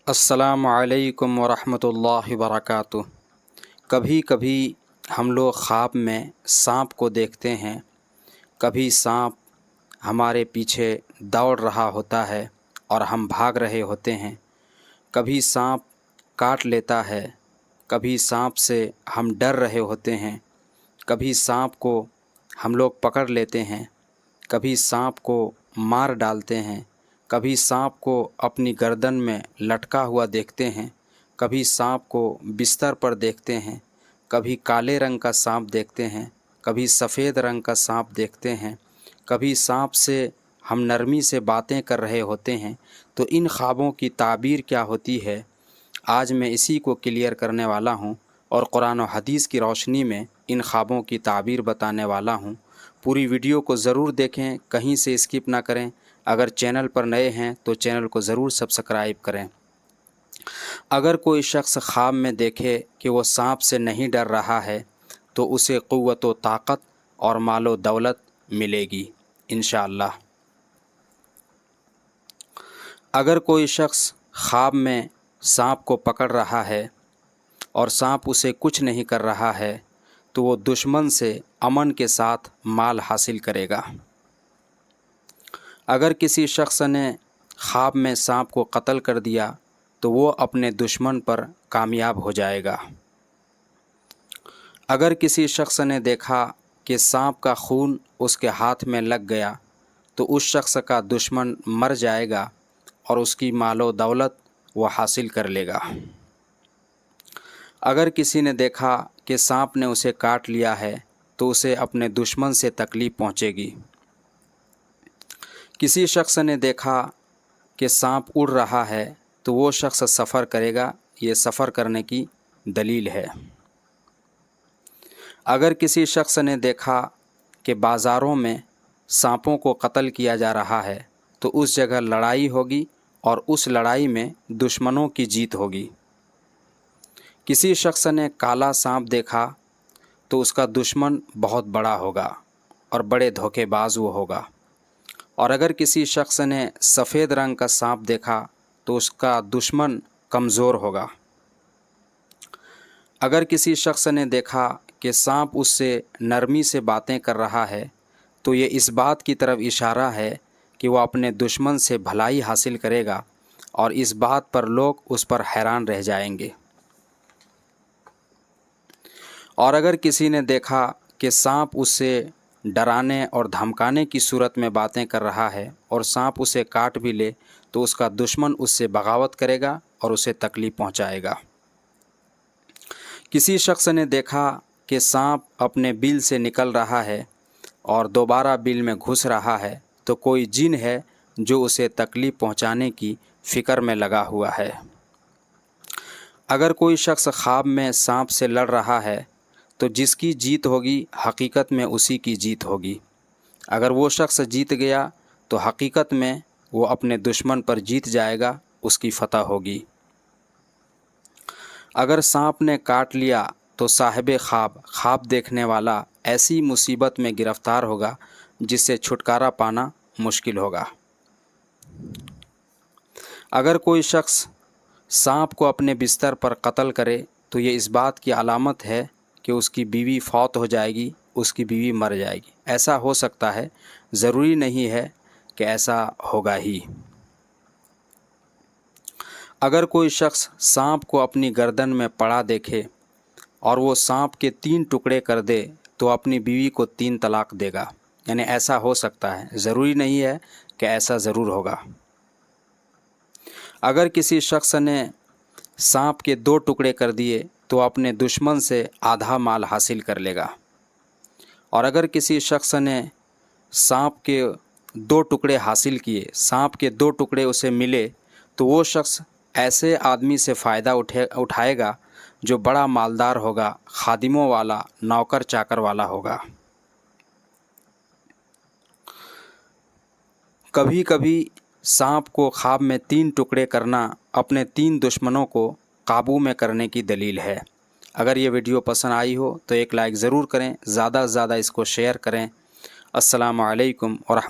السلام علیکم ورحمۃ اللہ وبرکاتہ۔ کبھی کبھی ہم لوگ خواب میں سانپ کو دیکھتے ہیں، کبھی سانپ ہمارے پیچھے دوڑ رہا ہوتا ہے اور ہم بھاگ رہے ہوتے ہیں، کبھی سانپ کاٹ لیتا ہے، کبھی سانپ سے ہم ڈر رہے ہوتے ہیں، کبھی سانپ کو ہم لوگ پکڑ لیتے ہیں، کبھی سانپ کو مار ڈالتے ہیں، کبھی سانپ کو اپنی گردن میں لٹکا ہوا دیکھتے ہیں، کبھی سانپ کو بستر پر دیکھتے ہیں، کبھی کالے رنگ کا سانپ دیکھتے ہیں، کبھی سفید رنگ کا سانپ دیکھتے ہیں، کبھی سانپ سے ہم نرمی سے باتیں کر رہے ہوتے ہیں۔ تو ان خوابوں کی تعبیر کیا ہوتی ہے، آج میں اسی کو کلیئر کرنے والا ہوں اور قرآن و حدیث کی روشنی میں ان خوابوں کی تعبیر بتانے والا ہوں۔ پوری ویڈیو کو ضرور دیکھیں، کہیں سے اسکپ نہ کریں۔ اگر چینل پر نئے ہیں تو چینل کو ضرور سبسکرائب کریں۔ اگر کوئی شخص خواب میں دیکھے کہ وہ سانپ سے نہیں ڈر رہا ہے تو اسے قوت و طاقت اور مال و دولت ملے گی انشاءاللہ۔ اگر کوئی شخص خواب میں سانپ کو پکڑ رہا ہے اور سانپ اسے کچھ نہیں کر رہا ہے تو وہ دشمن سے امن کے ساتھ مال حاصل کرے گا۔ اگر کسی شخص نے خواب میں سانپ کو قتل کر دیا تو وہ اپنے دشمن پر کامیاب ہو جائے گا۔ اگر کسی شخص نے دیکھا کہ سانپ کا خون اس کے ہاتھ میں لگ گیا تو اس شخص کا دشمن مر جائے گا اور اس کی مال و دولت وہ حاصل کر لے گا۔ اگر کسی نے دیکھا کہ سانپ نے اسے کاٹ لیا ہے تو اسے اپنے دشمن سے تکلیف پہنچے گی۔ کسی شخص نے دیکھا کہ سانپ اڑ رہا ہے تو وہ شخص سفر کرے گا، یہ سفر کرنے کی دلیل ہے۔ اگر کسی شخص نے دیکھا کہ بازاروں میں سانپوں کو قتل کیا جا رہا ہے تو اس جگہ لڑائی ہوگی اور اس لڑائی میں دشمنوں کی جیت ہوگی۔ کسی شخص نے کالا سانپ دیکھا تو اس کا دشمن بہت بڑا ہوگا اور بڑے دھوکے باز وہ ہوگا، اور اگر کسی شخص نے سفید رنگ کا سانپ دیکھا تو اس کا دشمن کمزور ہوگا۔ اگر کسی شخص نے دیکھا کہ سانپ اس سے نرمی سے باتیں کر رہا ہے تو یہ اس بات کی طرف اشارہ ہے کہ وہ اپنے دشمن سے بھلائی حاصل کرے گا، اور اس بات پر لوگ اس پر حیران رہ جائیں گے۔ اور اگر کسی نے دیکھا کہ سانپ اس سے ڈرانے اور دھمکانے کی صورت میں باتیں کر رہا ہے اور سانپ اسے کاٹ بھی لے تو اس کا دشمن اس سے بغاوت کرے گا اور اسے تکلیف پہنچائے گا۔ کسی شخص نے دیکھا کہ سانپ اپنے بل سے نکل رہا ہے اور دوبارہ بل میں گھس رہا ہے تو کوئی جن ہے جو اسے تکلیف پہنچانے کی فکر میں لگا ہوا ہے۔ اگر کوئی شخص خواب میں سانپ سے لڑ رہا ہے تو جس کی جیت ہوگی حقیقت میں اسی کی جیت ہوگی۔ اگر وہ شخص جیت گیا تو حقیقت میں وہ اپنے دشمن پر جیت جائے گا، اس کی فتح ہوگی۔ اگر سانپ نے کاٹ لیا تو صاحب خواب دیکھنے والا ایسی مصیبت میں گرفتار ہوگا جس سے چھٹکارا پانا مشکل ہوگا۔ اگر کوئی شخص سانپ کو اپنے بستر پر قتل کرے تو یہ اس بات کی علامت ہے کہ اس کی بیوی فوت ہو جائے گی، اس کی بیوی مر جائے گی۔ ایسا ہو سکتا ہے، ضروری نہیں ہے کہ ایسا ہوگا ہی۔ اگر کوئی شخص سانپ کو اپنی گردن میں پڑا دیکھے اور وہ سانپ کے 3 ٹکڑے کر دے تو اپنی بیوی کو 3 طلاق دے گا، یعنی ایسا ہو سکتا ہے، ضروری نہیں ہے کہ ایسا ضرور ہوگا۔ اگر کسی شخص نے سانپ کے 2 ٹکڑے کر دیے تو اپنے دشمن سے آدھا مال حاصل کر لے گا، اور اگر کسی شخص نے سانپ کے 2 ٹکڑے حاصل کیے، سانپ کے 2 ٹکڑے اسے ملے تو وہ شخص ایسے آدمی سے فائدہ اٹھائے گا جو بڑا مالدار ہوگا، خادموں والا، نوکر چاکر والا ہوگا۔ کبھی کبھی سانپ کو خواب میں 3 ٹکڑے کرنا اپنے 3 دشمنوں کو قابو میں کرنے کی دلیل ہے۔ اگر یہ ویڈیو پسند آئی ہو تو ایک لائک ضرور کریں، زیادہ سے زیادہ اس کو شیئر کریں۔ السلام علیکم ورحمۃ اللہ۔